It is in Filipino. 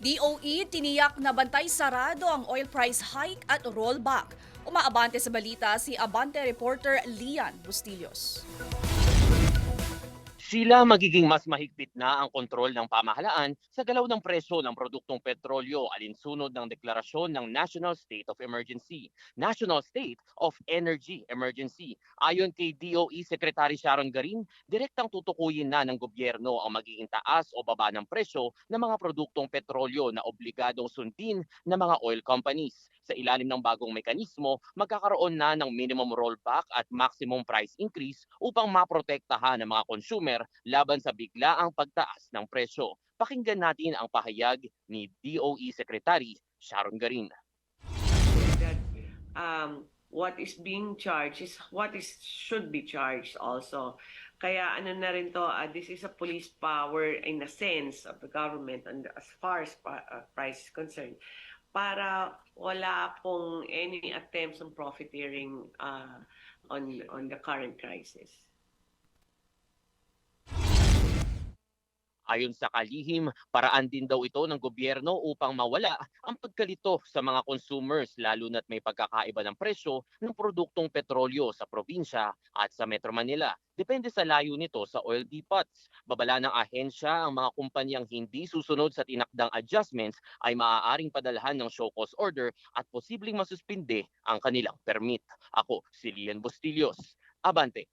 DOE tiniyak na bantay sarado ang oil price hike at rollback. Umaabante sa balita si Abante reporter Lian Bustillos. Sila magiging mas mahigpit na ang kontrol ng pamahalaan sa galaw ng presyo ng produktong petrolyo alinsunod ng deklarasyon ng National State of Emergency, National State of Energy Emergency. Ayon kay DOE Secretary Sharon Garin, direktang tutukuyin na ng gobyerno ang magiging taas o baba ng presyo ng mga produktong petrolyo na obligadong sundin ng mga oil companies. Sa ilalim ng bagong mekanismo, magkakaroon na ng minimum rollback at maximum price increase upang maprotektahan ng mga consumer laban sa biglaang pagtaas ng presyo. Pakinggan natin ang pahayag ni DOE Secretary Sharon Garin. That what is being charged is what is should be charged also. Kaya ano na rin to, this is a police power in a sense of the government and as far as price is concerned, para wala pong any attempts on profiteering on the current crisis. Ayon sa kalihim, paraan din daw ito ng gobyerno upang mawala ang pagkalito sa mga consumers lalo na't may pagkakaiba ng presyo ng produktong petrolyo sa probinsya at sa Metro Manila. Depende sa layo nito sa oil depots. Babala ng ahensya ang mga kumpanyang hindi susunod sa tinakdang adjustments ay maaaring padalhan ng show cause order at posibleng masuspinde ang kanilang permit. Ako si Lian Bustillos. Abante.